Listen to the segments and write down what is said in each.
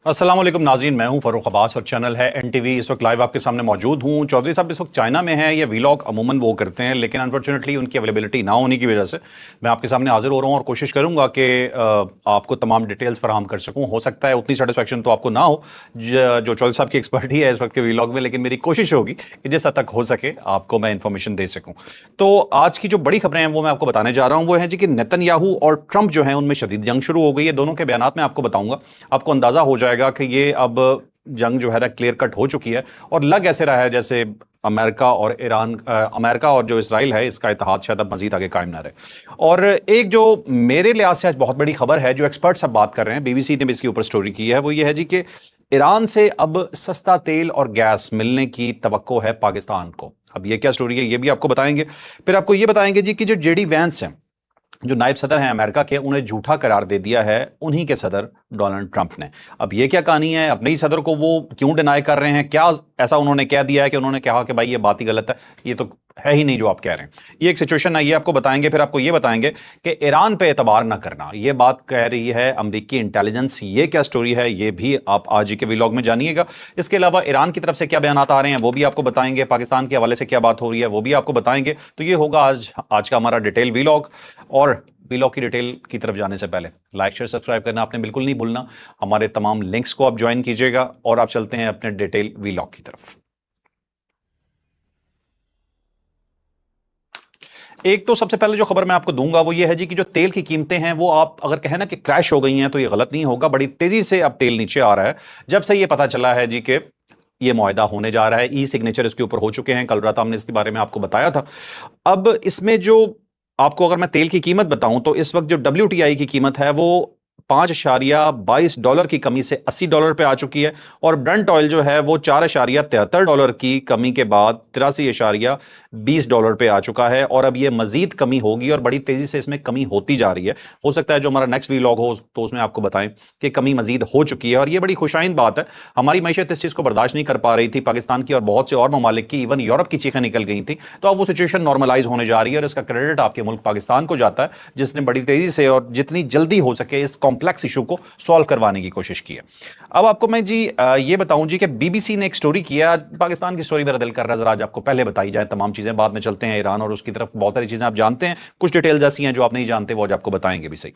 अस्सलाम वालेकुम नाज़रीन, मैं हूं फ़ारूक अब्बास और चैनल है NTV। इस वक्त लाइव आपके सामने मौजूद हूं। चौधरी साहब इस वक्त चाइना में हैं। ये वीलॉग अमूमन वो करते हैं, लेकिन अनफॉर्चुनेटली उनकी अवेलेबिलिटी ना होने की वजह से मैं आपके सामने हाजिर हो रहा हूं और कोशिश करूंगा कि आपको तमाम डिटेल्स फराहम कर सकूं। हो सकता है उतनी सेटिस्फेक्शन तो आपको ना हो जो चौधरी साहब की एक्सपर्टी है इस वक्त के वीलॉग में, लेकिन मेरी कोशिश होगी कि जिस हद तक हो सके आपको मैं इन्फॉर्मेशन दे सकूँ। तो आज की जो बड़ी खबरें हैं वो मैं आपको बताने जा रहा हूँ। वो है जी कि नेतन्याहू और ट्रंप जो है उनमें शदीद जंग शुरू हो गई है। दोनों के बयानात में आपको बताऊंगा, आपको अंदाजा हो जाएगा कि ये अब जंग जो है ना क्लियर कट हो चुकी है और लग ऐसे रहा है जैसे अमेरिका और ईरान, अमेरिका और जो इसराइल है इसका इत्तेहाद शायद अब मजीद आगे कायम ना रहे। और एक जो मेरे लिहाज से आज बहुत बड़ी खबर है, जो एक्सपर्ट्स अब बात कर रहे हैं, बीबीसी ने भी इसके ऊपर स्टोरी की है, वो ये है जी कि ईरान से अब सस्ता तेल और गैस मिलने की तवक्को है पाकिस्तान को। अब ये क्या स्टोरी है ये भी आपको बताएंगे। फिर आपको ये बताएंगे जी कि जो जेडी वैंस हैं, जो नायब सदर हैं अमेरिका के, उन्हें झूठा करार दे दिया है उन्हीं के सदर डोनाल्ड ट्रंप ने। अब ये क्या कहानी है, अपने ही सदर को वो क्यों डिनाई कर रहे हैं? क्या ऐसा उन्होंने कह दिया है कि उन्होंने कहा कि भाई ये बात ही गलत है, ये तो है ही नहीं जो आप कह रहे हैं? ये एक सिचुएशन है, ये आपको बताएंगे। फिर आपको ये बताएंगे कि ईरान पे एतबार ना करना, ये बात कह रही है अमेरिकी इंटेलिजेंस। ये क्या स्टोरी है ये भी आप आज ही के व्लॉग में जानिएगा। इसके अलावा ईरान की तरफ से क्या बयान आ रहे हैं वो भी आपको बताएंगे। पाकिस्तान के हवाले से क्या बात हो रही है वो भी आपको बताएंगे। तो ये होगा आज का हमारा डिटेल व्लॉग। और व्लॉग की डिटेल की तरफ जाने से पहले लाइक शेयर सब्सक्राइब करना आपने बिल्कुल नहीं भूलना। हमारे तमाम लिंक्स को आप ज्वाइन कीजिएगा और आप चलते हैं अपने डिटेल व्लॉग की तरफ। एक तो सबसे पहले जो खबर मैं आपको दूंगा वो ये है जी कि जो तेल की कीमतें हैं वो आप अगर कहें ना कि क्रैश हो गई हैं तो ये गलत नहीं होगा। बड़ी तेजी से अब तेल नीचे आ रहा है जब से ये पता चला है जी कि ये मुआहदा होने जा रहा है। ई सिग्नेचर इसके ऊपर हो चुके हैं, कल रात हमने इसके बारे में आपको बताया था। अब इसमें जो आपको अगर मैं तेल की कीमत बताऊं तो इस वक्त जो WTI की कीमत है वो $5.22 की कमी से $80 पे आ चुकी है। और ब्रेंट ऑयल जो है वो $4.73 की कमी के बाद $83.20 पे आ चुका है। और अब ये मजीद कमी होगी और बड़ी तेजी से इसमें कमी होती जा रही है। हो सकता है जो हमारा नेक्स्ट व्लॉग हो तो उसमें आपको बताएं कि कमी मजीद हो चुकी है। और ये बड़ी खुशाइन बात है, हमारी मैशत इस चीज़ को बर्दाश्त नहीं कर पा रही थी, पाकिस्तान की और बहुत से और ममालिक की, इवन यूरोप की चीखें निकल गई थी। तो अब वो सिचुएशन नॉर्मलाइज होने जा रही है और इसका क्रेडिट आपके मुल्क पाकिस्तान को जाता है, जिसने बड़ी तेजी से और जितनी जल्दी हो सके इस कॉम्प्लेक्स इशू को सॉल्व करवाने की कोशिश की है। अब आपको मैं जी ये बताऊं जी कि बीबीसी ने एक स्टोरी किया। पाकिस्तान की स्टोरी मेरा दिल कर रहा है जरा आज आपको पहले बताई जाए, तमाम चीजें बाद में चलते हैं ईरान और उसकी तरफ। बहुत सारी चीजें आप जानते हैं, कुछ डिटेल्स ऐसी हैं जो आप नहीं जानते, वो आज आपको बताएंगे भी सही।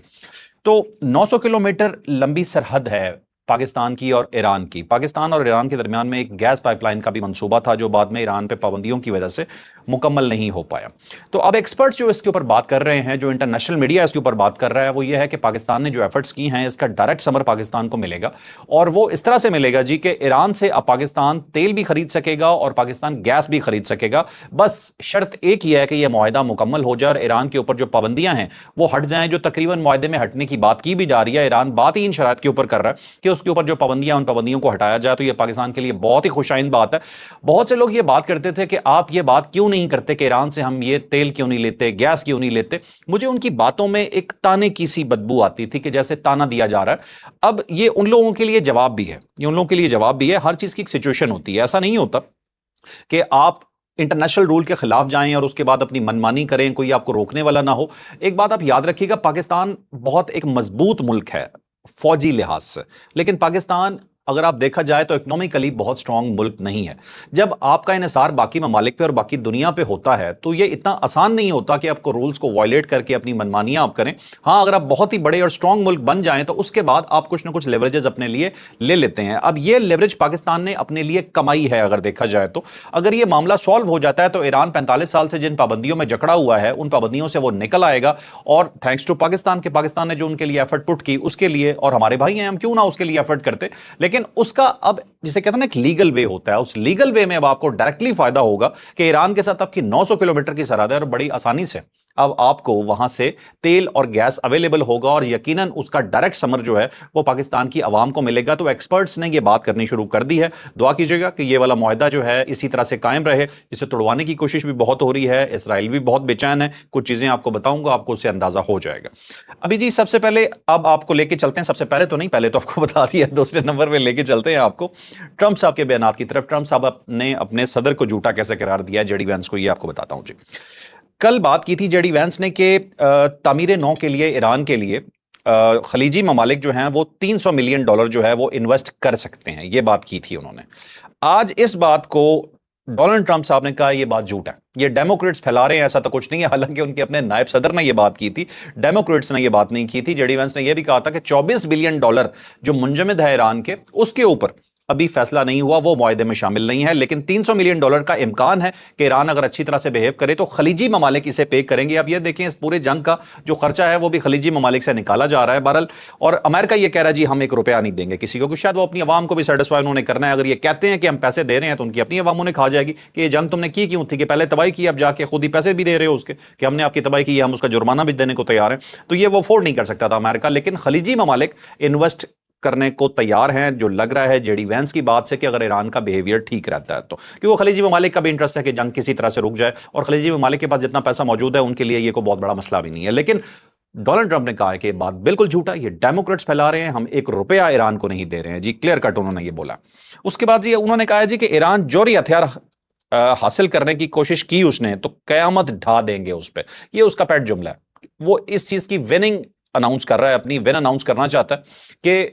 तो 900 किलोमीटर लंबी सरहद है पाकिस्तान की और ईरान की। पाकिस्तान और ईरान के दरमियान में एक गैस पाइपलाइन का भी मंसूबा था जो बाद में ईरान पे पाबंदियों की वजह से मुकम्मल नहीं हो पाया। तो अब एक्सपर्ट्स जो इसके ऊपर बात कर रहे हैं, जो इंटरनेशनल मीडिया इसके ऊपर बात कर रहा है, वो ये है कि पाकिस्तान ने जो एफर्ट्स की हैं इसका डायरेक्ट समर पाकिस्तान को मिलेगा। और वो इस तरह से मिलेगा जी कि ईरान से अब पाकिस्तान तेल भी खरीद सकेगा और पाकिस्तान गैस भी खरीद सकेगा। बस शर्त एक ही है कि यह मुआहदा मुकम्मल हो जाए और ईरान के ऊपर जो पाबंदियां हैं वो हट जाएं, जो तकरीबन मुआहदे में हटने की बात की भी जा रही है। ईरान बात ही इन शरात के ऊपर कर रहा है कि उसके ऊपर जो पाबंदियां, उन पाबंदियों को हटाया जाए। तो यह पाकिस्तान के लिए बहुत ही खुशाइन बात है। बहुत से लोग ये बात करते थे कि आप ये बात क्यों नहीं करते कि ईरान से हम ये तेल क्यों नहीं लेते, गैस क्यों नहीं लेते। मुझे उनकी बातों में एक ताने की सी बदबू आती थी कि जैसे ताना दिया जा रहा है। अब ये उन लोगों के लिए जवाब भी है, ये उन लोगों के लिए जवाब भी है। हर चीज की एक सिचुएशन होती है। ऐसा नहीं होता कि आप इंटरनेशनल रूल के खिलाफ जाएं और उसके बाद अपनी मनमानी करें, कोई आपको रोकने वाला ना हो। एक बात आप याद रखिएगा, पाकिस्तान बहुत एक मजबूत मुल्क है फौजी लिहाज से, लेकिन पाकिस्तान अगर आप देखा जाए तो इकोनॉमिकली बहुत स्ट्रांग मुल्क नहीं है। जब आपका इन्हिसार बाकी ममालिक पे और बाकी दुनिया पे होता है तो ये इतना आसान नहीं होता कि आपको रूल्स को वायलेट करके अपनी मनमानियां आप करें। हाँ, अगर आप बहुत ही बड़े और स्ट्रांग मुल्क बन जाएं तो उसके बाद आप कुछ ना कुछ लेवरेजेस अपने लिए ले लेते हैं। अब ये लेवरेज पाकिस्तान ने अपने लिए कमाई है अगर देखा जाए तो। अगर ये मामला सॉल्व हो जाता है तो ईरान 45 साल से जिन पाबंदियों में जकड़ा हुआ है उन पाबंदियों से वो निकल आएगा। और थैंक्स टू पाकिस्तान के, पाकिस्तान ने जो उनके लिए एफर्ट पुट की उसके लिए, और हमारे भाई हैं हम क्यों ना उसके लिए एफर्ट करते, लेकिन उसका अब जिसे कहते हैं ना एक लीगल वे होता है, उस लीगल वे में अब आपको डायरेक्टली फायदा होगा कि ईरान के साथ आपकी 900 किलोमीटर की सरहद है और बड़ी आसानी से अब आपको वहां से तेल और गैस अवेलेबल होगा और यकीनन उसका डायरेक्ट समर जो है वो पाकिस्तान की आवाम को मिलेगा। तो एक्सपर्ट्स ने ये बात करनी शुरू कर दी है। दुआ कीजिएगा कि ये वाला मुआहदा जो है इसी तरह से कायम रहे। इसे तोड़वाने की कोशिश भी बहुत हो रही है, इसराइल भी बहुत बेचैन है। कुछ चीजें आपको बताऊंगा, आपको उससे अंदाजा हो जाएगा। अभी जी सबसे पहले अब आपको लेके चलते हैं, सबसे पहले तो नहीं, पहले तो आपको बता दिया, दूसरे नंबर पर लेके चलते हैं आपको ट्रंप साहब के बयान की तरफ। ट्रंप साहब ने अपने सदर को झूठा कैसे करार दिया जेडी वैंस को, ये आपको बताता हूं जी। कल बात की थी जेडी वैंस ने कि तामीर नौ के लिए ईरान के लिए خلیجی ممالک جو ہیں وہ $300 ملین جو ہے وہ انویسٹ کر سکتے ہیں، یہ بات کی تھی انہوں نے۔ آج اس بات کو ڈونلڈ ٹرمپ صاحب نے کہا یہ بات جھوٹ ہے، یہ ڈیموکریٹس پھیلا رہے ہیں، ایسا تو کچھ نہیں ہے، حالانکہ ان کے اپنے نائب صدر نے یہ بات کی تھی، ڈیموکریٹس نے یہ بات نہیں کی تھی۔ جے ڈی وینس نے یہ بھی کہا تھا کہ $24 بلین جو منجمد ہے ایران کے، اس کے اوپر ابھی فیصلہ نہیں ہوا، وہ معاہدے میں شامل نہیں ہے، لیکن $300 ملین کا امکان ہے کہ ایران اگر اچھی طرح سے بہیو کرے تو خلیجی ممالک اسے پے کریں گے۔ اب یہ دیکھیں اس پورے جنگ کا جو خرچہ ہے وہ بھی خلیجی ممالک سے نکالا جا رہا ہے بہرحال، اور امریکہ یہ کہہ رہا ہے جی ہم $1 نہیں دیں گے کسی کو، شاید وہ اپنی عوام کو بھی سیٹسفائی انہوں نے کرنا ہے۔ اگر یہ کہتے ہیں کہ ہم پیسے دے رہے ہیں تو ان کی اپنی عوام انہیں کھا جائے گی کہ یہ جنگ تم نے کی کیوں تھی، کہ پہلے تباہی کی، اب جا کے خود ہی پیسے بھی دے رہے ہو اس کے کہ ہم نے آپ کی تباہی کی ہے، ہم اس کا جرمانہ بھی دینے کو تیار ہیں۔ تو یہ وہ افورڈ نہیں کر سکتا تھا امریکہ، لیکن خلیجی ممالک انویسٹ کرنے کو تیار ہیں، جو لگ رہا ہے جے ڈی وینس کی بات سے کہ اگر ایران کا بیہیویئر ٹھیک رہتا ہے تو، کہ وہ خلیجی ممالک کا بھی انٹرسٹ ہے کہ جنگ کسی طرح سے رک جائے، اور خلیجی ممالک کے پاس جتنا پیسہ موجود ہے ان کے لیے یہ کوئی بہت بڑا مسئلہ بھی نہیں ہے۔ لیکن ڈونلڈ ٹرمپ نے کہا ہے کہ یہ بات بالکل جھوٹا، یہ ڈیموکریٹس پھیلا رہے ہیں، ہم $1 ایران کو نہیں دے رہے ہیں جی، کلیئر کٹ انہوں نے یہ بولا۔ اس کے بعد یہ انہوں نے کہا ہے جی کہ ایران جوہری ہتھیار حاصل کرنے کی کوشش کی اس نے تو قیامت ڈھا دیں گے اس پہ، یہ اس کا پیٹ جملہ ہے۔ وہ اس چیز کی وننگ اناؤنس کر رہا ہے، اپنی ون اناؤنس کرنا چاہتا ہے کہ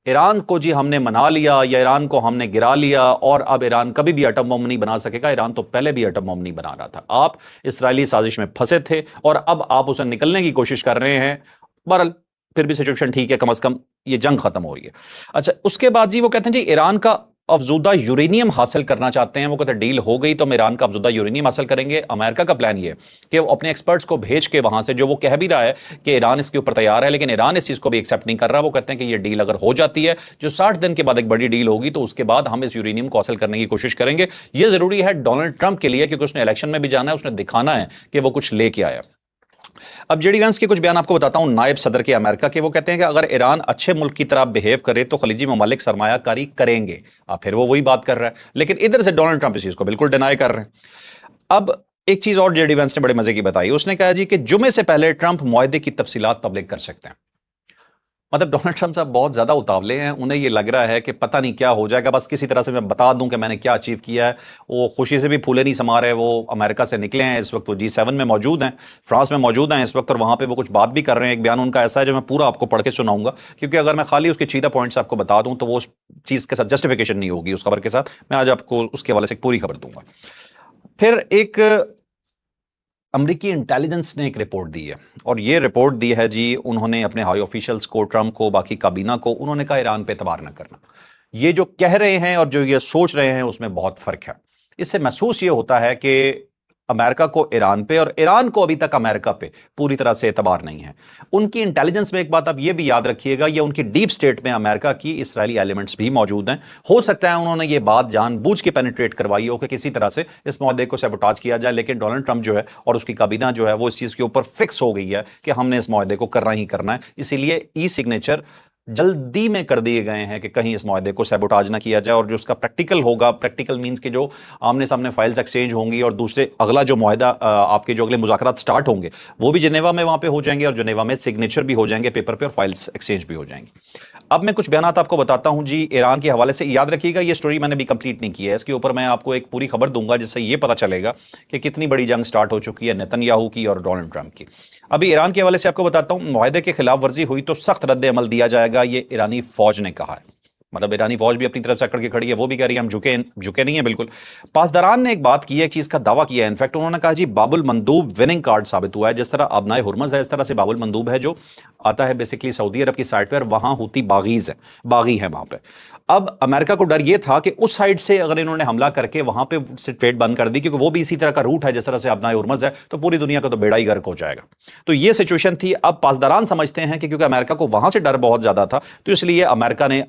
ایران کو جی ہم نے منا لیا یا ایران کو ہم نے گرا لیا، اور اب ایران کبھی بھی ایٹم بم نہیں بنا سکے گا۔ ایران تو پہلے بھی ایٹم بم نہیں بنا رہا تھا، آپ اسرائیلی سازش میں پھنسے تھے اور اب آپ اسے نکلنے کی کوشش کر رہے ہیں۔ بہرحال پھر بھی سچویشن ٹھیک ہے، کم از کم یہ جنگ ختم ہو رہی ہے۔ اچھا اس کے بعد جی وہ کہتے ہیں جی ایران کا افزودہ یورینیم حاصل کرنا چاہتے ہیں، وہ کہتے ہیں ڈیل ہو گئی تو ہم ایران کا افزودہ یورینیم حاصل کریں گے۔ امریکہ کا پلان یہ ہے کہ وہ اپنے ایکسپرٹس کو بھیج کے وہاں سے، جو وہ کہہ بھی رہا ہے کہ ایران اس کے اوپر تیار ہے، لیکن ایران اس چیز کو بھی ایکسیپٹ نہیں کر رہا۔ وہ کہتے ہیں کہ یہ ڈیل اگر ہو جاتی ہے جو 60 دن کے بعد ایک بڑی ڈیل ہوگی تو اس کے بعد ہم اس یورینیم کو حاصل کرنے کی کوشش کریں گے۔ یہ ضروری ہے ڈونلڈ ٹرمپ کے لیے کیونکہ اس نے الیکشن میں بھی جانا ہے، اس نے دکھانا ہے کہ وہ کچھ لے کے آیا۔ اب جے ڈی وینس کے کچھ بیان آپ کو بتاتا ہوں، نائب صدر کے امریکہ کے، وہ کہتے ہیں کہ اگر ایران اچھے ملک کی طرح بہیو کرے تو خلیجی ممالک سرمایہ کاری کریں گے۔ اب پھر وہ وہی بات کر رہا ہے، لیکن ادھر سے ڈونلڈ ٹرمپ اس چیز کو بالکل ڈینائی کر رہے ہیں۔ اب ایک چیز اور جے ڈی وینس نے بڑے مزے کی بتائی، اس نے کہا جی کہ جمعے سے پہلے ٹرمپ معاہدے کی تفصیلات پبلک کر سکتے ہیں۔ مطلب ڈونلڈ ٹرمپ صاحب بہت زیادہ اتاولے ہیں، انہیں یہ لگ رہا ہے کہ پتہ نہیں کیا ہو جائے گا، بس کسی طرح سے میں بتا دوں کہ میں نے کیا اچیو کیا ہے۔ وہ خوشی سے بھی پھولے نہیں سما رہے، وہ امریکہ سے نکلے ہیں اس وقت، وہ G7 میں موجود ہیں، فرانس میں موجود ہیں اس وقت، اور وہاں پہ وہ کچھ بات بھی کر رہے ہیں۔ ایک بیان ان کا ایسا ہے جو میں پورا آپ کو پڑھ کے سناؤں گا، کیونکہ اگر میں خالی اس کے چیدہ پوائنٹس آپ کو بتا دوں تو وہ اس چیز کے ساتھ جسٹیفیکیشن نہیں ہوگی اس خبر کے ساتھ۔ میں آج آپ کو اس کے حوالے سے ایک پوری خبر دوں گا۔ پھر ایک امریکی انٹیلیجنس نے ایک رپورٹ دی ہے، اور یہ رپورٹ دی ہے جی انہوں نے اپنے ہائی آفیشلز کو، ٹرمپ کو، باقی کابینہ کو، انہوں نے کہا ایران پہ اعتبار نہ کرنا۔ یہ جو کہہ رہے ہیں اور جو یہ سوچ رہے ہیں اس میں بہت فرق ہے۔ اس سے محسوس یہ ہوتا ہے کہ امریکہ کو ایران پہ اور ایران کو ابھی تک امریکہ پہ پوری طرح سے اعتبار نہیں ہے۔ ان کی انٹیلیجنس میں ایک بات آپ یہ بھی یاد رکھیے گا، یہ ان کی ڈیپ سٹیٹ میں امریکہ کی اسرائیلی ایلیمنٹس بھی موجود ہیں۔ ہو سکتا ہے انہوں نے یہ بات جان بوجھ کے پینیٹریٹ کروائی ہو کہ کسی طرح سے اس معاہدے کو سیبوٹاج کیا جائے، لیکن ڈونلڈ ٹرمپ جو ہے اور اس کی کابینہ جو ہے وہ اس چیز کے اوپر فکس ہو گئی ہے کہ ہم نے اس معاہدے کو کرنا ہی کرنا ہے۔ اسی لیے ای سگنیچر جلدی میں کر دیے گئے ہیں کہ کہیں اس معاہدے کو سیبوٹاج نہ کیا جائے، اور جو اس کا پریکٹیکل ہوگا، پریکٹیکل مینز کہ جو آمنے سامنے فائلز ایکسچینج ہوں گی اور دوسرے اگلا جو معاہدہ آپ کے جو اگلے مذاکرات سٹارٹ ہوں گے وہ بھی جنیوا میں وہاں پہ ہو جائیں گے، اور جنیوا میں سگنیچر بھی ہو جائیں گے پیپر پہ، اور فائلز ایکسچینج بھی ہو جائیں گے۔ اب میں کچھ بیانات آپ کو بتاتا ہوں جی ایران کے حوالے سے، یاد رکھیے گا یہ سٹوری میں نے بھی کمپلیٹ نہیں کی ہے، اس کے اوپر میں آپ کو ایک پوری خبر دوں گا جس سے یہ پتہ چلے گا کہ کتنی بڑی جنگ سٹارٹ ہو چکی ہے نیتن یاہو کی اور ڈونلڈ ٹرمپ کی۔ ابھی ایران کے حوالے سے آپ کو بتاتا ہوں، معاہدے کے خلاف ورزی ہوئی تو سخت رد عمل دیا جائے گا، یہ ایرانی فوج نے کہا ہے۔ مطلب ایرانی فوج بھی اپنی طرف سے اکڑ کے کھڑی ہے، وہ بھی کہہ رہی ہے ہم جھکے نہیں ہیں بالکل۔ پاسداران نے ایک بات کی ہے، ایک چیز کا دعویٰ کیا ہے، انفیکٹ انہوں نے کہا جی باب المندوب وننگ کارڈ ثابت ہوا ہے۔ جس طرح ابنائے ہرمز ہے اس طرح سے باب المندوب ہے جو آتا ہے بیسیکلی سعودی عرب کی سائڈ پہ، اور وہاں ہوتی باغی ہیں وہاں پہ۔ اب امریکہ کو ڈر یہ تھا کہ اس سائڈ سے اگر انہوں نے حملہ کر کے وہاں پہ سے ٹریڈ بند کر دی، کیونکہ وہ بھی اسی طرح کا روٹ ہے جس طرح سے ابنائے ہرمز ہے، تو پوری دنیا کا تو بیڑا ہی غرق ہو جائے گا۔ تو یہ سچویشن تھی۔ اب پاسداران سمجھتے ہیں کہ کیونکہ امریکہ کو وہاں سے ڈر بہت زیادہ تھا تو اس لیے امریکہ نے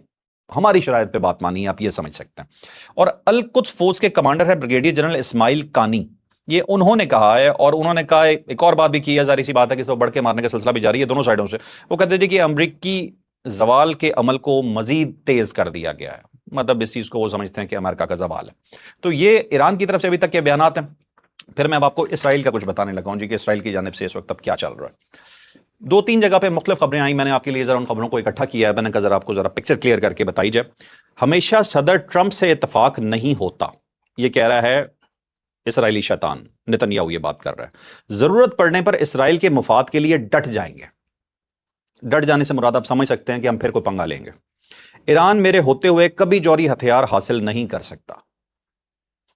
ہماری شرائط پہ بات مانی، آپ یہ سمجھ سکتے ہیں۔ اور القدس فورس کے کمانڈر ہے بریگیڈیئر جنرل اسماعیل کانی، یہ انہوں نے کہا ہے، اور انہوں نے کہا ایک اور بات بھی کی ہے، ظاہر سی بات ہے کہ اس کو بڑھ کے مارنے کا سلسلہ بھی جاری ہے دونوں سائڈوں سے۔ وہ کہتے ہیں کہ امریکی زوال کے عمل کو مزید تیز کر دیا گیا ہے، مطلب اس چیز کو وہ سمجھتے ہیں کہ امریکہ کا زوال ہے۔ تو یہ ایران کی طرف سے ابھی تک کے بیانات ہیں۔ پھر میں اب آپ کو اسرائیل کا کچھ بتانے لگا ہوں جی کہ اسرائیل کی جانب سے اس وقت اب کیا چل رہا ہے۔ 2-3 جگہ پہ مختلف خبریں آئیں، میں نے آپ کے لیے ذرا ان خبروں کو اکٹھا کیا ہے، میں نے کہا ذرا آپ کو ذرا پکچر کلیئر کر کے بتائی جائے۔ ہمیشہ صدر ٹرمپ سے اتفاق نہیں ہوتا، یہ کہہ رہا ہے اسرائیلی شیطان نیتن یاہو، یہ بات کر رہا ہے۔ ضرورت پڑنے پر اسرائیل کے مفاد کے لیے ڈٹ جائیں گے۔ डट जाने से मुराद आप समझ सकते हैं कि हम फिर कोई पंगा लेंगे। ईरान मेरे होते हुए कभी जौहरी हथियार हासिल नहीं कर सकता।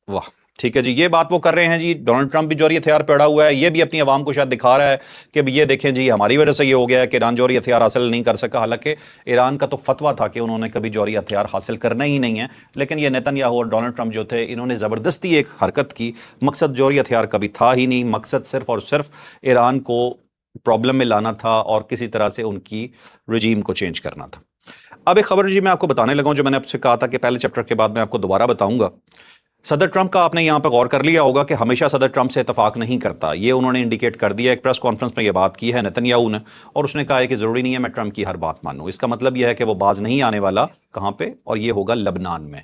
वाह, ठीक है जी, ये बात वो कर रहे हैं जी। डोनाल्ड ट्रंप भी जौहरी हथियार पड़ा हुआ है, ये भी अपनी आवाम को शायद दिखा रहा है कि ये देखें जी, हमारी वजह से ये हो गया है कि ईरान जौहरी हथियार हासिल नहीं कर सका। हालांकि ईरान का तो फतवा था कि उन्होंने कभी जौहरी हथियार हासिल करना ही नहीं है, लेकिन ये नेतन्याहू और डोनाल्ड ट्रंप जो थे, इन्होंने ज़बरदस्ती एक हरकत की। मकसद जौहरी हथियार कभी था ही नहीं, मकसद सिर्फ और सिर्फ ईरान को प्रॉब्लम में लाना था और किसी तरह से उनकी रजीम को चेंज करना था। अब एक खबर जी मैं आपको बताने लगा हूं, जो मैंने आपसे कहा था कि पहले चैप्टर के बाद मैं आपको दोबारा बताऊंगा। सदर ट्रंप का आपने यहां पर गौर कर लिया होगा कि हमेशा सदर ट्रंप से इतफाक नहीं करता, ये उन्होंने इंडिकेट कर दिया। एक प्रेस कॉन्फ्रेंस में ये बात की है नेतन्याहू ने, और उसने कहा है कि ज़रूरी नहीं है मैं ट्रंप की हर बात मानूं। इसका मतलब यह है कि वो बाज नहीं आने वाला, कहां पे, और ये होगा लबनान में।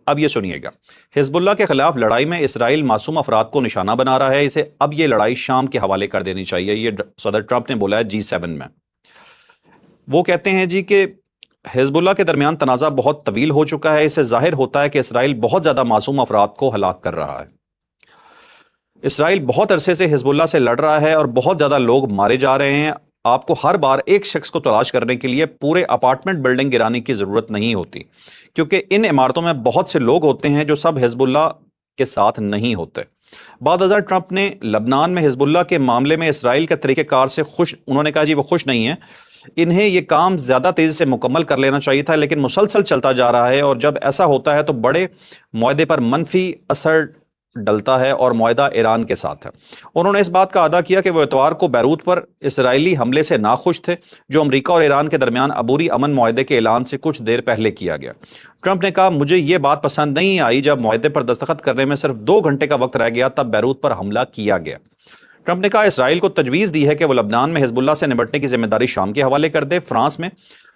अब ये सुनिएगा, हिजबुल्लाह के खिलाफ लड़ाई में इसराइल मासूम अफराद को निशाना बना रहा है, इसे अब ये लड़ाई शाम के हवाले कर देनी चाहिए। ये सदर ट्रंप ने बोला है G7 में। वो कहते हैं जी कि हिजबुल्लाह के दरमियान तनाज़ा बहुत तवील हो चुका है, इससे जाहिर होता है कि इसराइल बहुत ज़्यादा मासूम अफराद को हलाक कर रहा है। इसराइल बहुत अरसे से हिजबुल्लाह से लड़ रहा है और बहुत ज़्यादा लोग मारे जा रहे हैं। आपको हर बार एक शख्स को तलाश करने के लिए पूरे अपार्टमेंट बिल्डिंग गिराने की ज़रूरत नहीं होती, क्योंकि इन इमारतों में बहुत से लोग होते हैं जो सब हिजबुल्लाह के साथ नहीं होते। बाद हज़ार ट्रंप ने लबनान में हिजबुल्लाह के मामले में इसराइल के तरीक़ेकार से उन्होंने कहा जी वो खुश नहीं है, इन्हें ये काम ज़्यादा तेज़ी से मुकम्मल कर लेना चाहिए था, लेकिन मुसलसल चलता जा रहा है, और जब ऐसा होता है तो बड़े मुआहदे पर मनफी असर डलता है, और मुआहदा ईरान के साथ है। उन्होंने इस बात का अदा किया कि वो इतवार को बैरूत पर इसराइली हमले से नाखुश थे, जो अमेरिका और ईरान के दरमियान अबूरी अमन मुआहदे के ऐलान से कुछ देर पहले किया गया। ट्रंप ने कहा, मुझे ये बात पसंद नहीं आई जब मुआहदे पर दस्तखत करने में सिर्फ 2 घंटे का वक्त रह गया तब बैरूत पर हमला किया गया। ट्रंप ने कहा, इसराइल को तजवीज़ दी है कि वो लबनान में हिजबुल्लाह से निपटने की जिम्मेदारी शाम के हवाले कर दे। फ्रांस में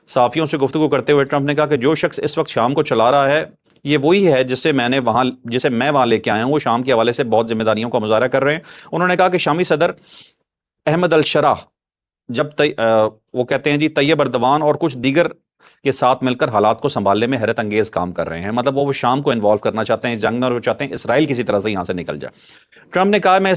सहाफ़ियों से गुफ्तगू करते हुए ट्रंप ने कहा कि जो शख्स इस वक्त शाम को चला रहा है, ये वही है जिसे मैं वहाँ लेके आया हूँ। वो शाम के हवाले से बहुत जिम्मेदारियों का मुजाहरा कर रहे हैं। उन्होंने कहा कि शामी सदर अहमद अल शराह वो कहते हैं जी तैयब अर्दवान और कुछ दीगर के साथ मिलकर हालात को संभालने में हैरत अंगेज काम कर रहे हैं। मतलब वो शाम को इन्वॉल्व करना चाहते हैं इस जंग में, और वो चाहते हैं इसराइल किसी तरह से यहाँ से निकल जाए। ट्रंप ने कहा, मैंने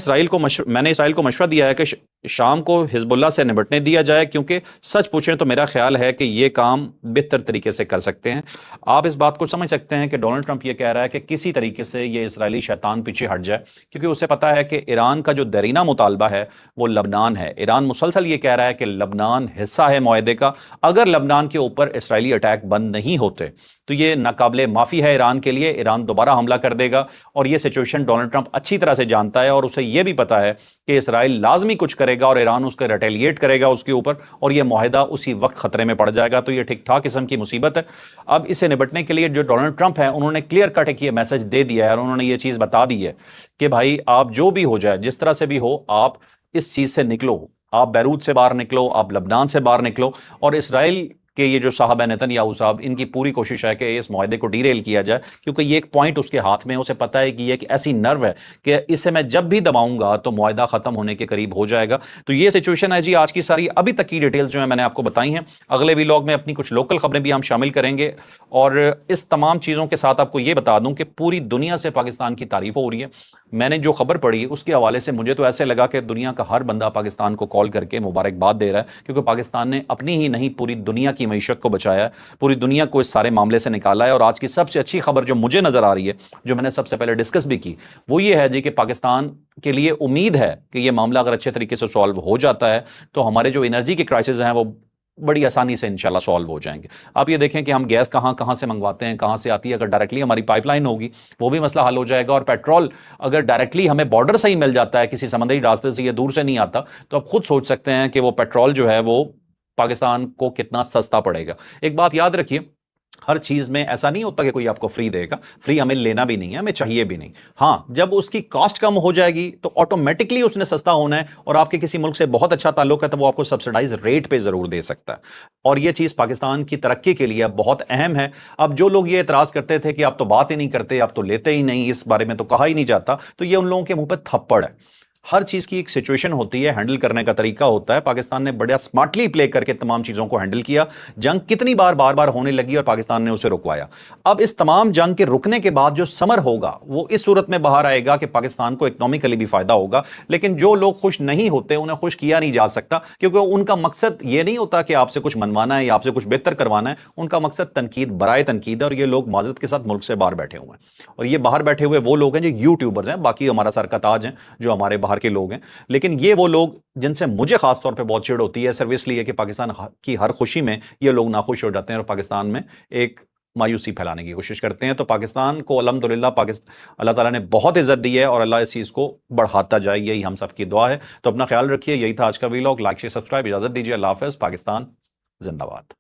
इसराइल को मशवरा दिया है कि शाम को हिजबुल्लाह से निपटने दिया जाए, क्योंकि सच पूछें तो मेरा ख्याल है कि ये काम बेहतर तरीके से कर सकते हैं। आप इस बात को समझ सकते हैं कि डोनाल्ड ट्रंप ये कह रहा है कि किसी तरीके से ये इसराइली शैतान पीछे हट जाए, क्योंकि उसे पता है कि ईरान का जो दरीना मुतालबा है वो लबनान है। ईरान मुसलसल ये कह रहा है कि लबनान हिस्सा है मुआहदे का, अगर लबनान के ऊपर इसराइली अटैक बंद नहीं होते तो ये नाकाबिले माफ़ी है ईरान के लिए, ईरान दोबारा हमला कर देगा। और ये सिचुएशन डोनाल्ड ट्रंप अच्छी तरह से जानता है, और उसे ये भी पता है कि इसराइल लाजमी कुछ करेगा और ईरान उसको रिटेलिएट करेगा उसके ऊपर, और ये मुआहदा उसी वक्त खतरे में पड़ जाएगा। तो ये ठीक ठाक किस्म की मुसीबत है। अब इसे निपटने के लिए जो डोनाल्ड ट्रंप है, उन्होंने क्लियर कट एक ये मैसेज दे दिया है, और उन्होंने ये चीज़ बता दी है कि भाई आप जो भी हो जाए, जिस तरह से भी हो, आप इस चीज़ से निकलो, आप बैरूत से बाहर निकलो, आप लबनान से बाहर निकलो। और इसराइल कि ये जो साहब है नेतन्याहू साहब, इनकी पूरी कोशिश है कि इस मुआहदे को डीरेल किया जाए, क्योंकि ये एक पॉइंट उसके हाथ में है। उसे पता है कि ये एक ऐसी नर्व है कि इसे मैं जब भी दबाऊंगा तो मुआहदा खत्म होने के करीब हो जाएगा। तो ये सिचुएशन है जी। आज की सारी अभी तक की डिटेल्स जो है मैंने आपको बताई हैं। अगले व्लॉग में अपनी कुछ लोकल खबरें भी हम शामिल करेंगे, और इस तमाम चीज़ों के साथ आपको ये बता दूं कि पूरी दुनिया से पाकिस्तान की तारीफ हो रही है। मैंने जो खबर पढ़ी उसके हवाले से मुझे तो ऐसे लगा कि दुनिया का हर बंदा पाकिस्तान को कॉल करके मुबारकबाद दे रहा है, क्योंकि पाकिस्तान ने अपनी ही नहीं पूरी दुनिया की मईशत को बचाया है, पूरी दुनिया को इस सारे मामले से निकाला है। और आज की सबसे अच्छी खबर जो मुझे नजर आ रही है, जो मैंने सबसे पहले डिस्कस भी की, वो ये है जी कि पाकिस्तान के लिए उम्मीद है कि ये मामला अगर अच्छे तरीके से सॉल्व हो जाता है तो हमारे जो एनर्जी के क्राइसिस हैं वो बड़ी आसानी से इंशाल्लाह सॉल्व हो जाएंगे। आप ये देखें कि हम गैस कहाँ से मंगवाते हैं, कहाँ से आती है। अगर डायरेक्टली हमारी पाइपलाइन होगी वो भी मसला हल हो जाएगा। और पेट्रोल अगर डायरेक्टली हमें बॉर्डर से ही मिल जाता है, किसी समुद्री रास्ते से, ये दूर से नहीं आता, तो आप खुद सोच सकते हैं कि वो पेट्रोल जो है वो पाकिस्तान को कितना सस्ता पड़ेगा। एक बात याद रखिए, हर चीज़ में ऐसा नहीं होता कि कोई आपको फ्री देगा। फ्री हमें लेना भी नहीं है, हमें चाहिए भी नहीं। हाँ, जब उसकी कॉस्ट कम हो जाएगी तो ऑटोमेटिकली उसने सस्ता होना है, और आपके किसी मुल्क से बहुत अच्छा ताल्लुक है तो वो आपको सब्सिडाइज रेट पे ज़रूर दे सकता है। और ये चीज़ पाकिस्तान की तरक्की के लिए बहुत अहम है। अब जो लोग ये एतराज़ करते थे कि आप तो बात ही नहीं करते, आप तो लेते ही नहीं, इस बारे में तो कहा ही नहीं जाता, तो ये उन लोगों के मुंह पर थप्पड़ है। ہر چیز کی ایک سچویشن ہوتی ہے، ہینڈل کرنے کا طریقہ ہوتا ہے. پاکستان نے بڑا سمارٹلی پلے کر کے تمام چیزوں کو ہینڈل کیا. جنگ کتنی بار بار ہونے لگی اور پاکستان نے اسے رکوایا. اب اس تمام جنگ کے رکنے کے بعد جو سمر ہوگا وہ اس صورت میں باہر آئے گا کہ پاکستان کو اکنامکلی بھی فائدہ ہوگا. لیکن جو لوگ خوش نہیں ہوتے انہیں خوش کیا نہیں جا سکتا، کیونکہ ان کا مقصد یہ نہیں ہوتا کہ آپ سے کچھ منوانا ہے یا آپ سے کچھ بہتر کروانا ہے. ان کا مقصد تنقید برائے تنقید ہے، اور یہ لوگ معذرت کے ساتھ ملک سے باہر بیٹھے ہوئے ہیں. اور یہ باہر بیٹھے ہوئے وہ لوگ ہیں جو یوٹیوبرز ہیں، باقی ہمارا سر کا تاج ہیں جو ہمارے باہر کے لوگ ہیں. لیکن یہ وہ لوگ جن سے مجھے خاص طور پہ بہت چڑ ہوتی ہے، صرف اس لیے کہ پاکستان کی ہر خوشی میں یہ لوگ ناخوش ہو جاتے ہیں اور پاکستان میں ایک مایوسی پھیلانے کی کوشش کرتے ہیں. تو پاکستان کو الحمدللہ اللہ تعالیٰ نے بہت عزت دی ہے، اور اللہ اس چیز کو بڑھاتا جائے، یہی ہم سب کی دعا ہے. تو اپنا خیال رکھیے. یہی تھا آج کا ویلاگ. Like share subscribe. اجازت دیجیے. اللہ حافظ. پاکستان زندہ باد.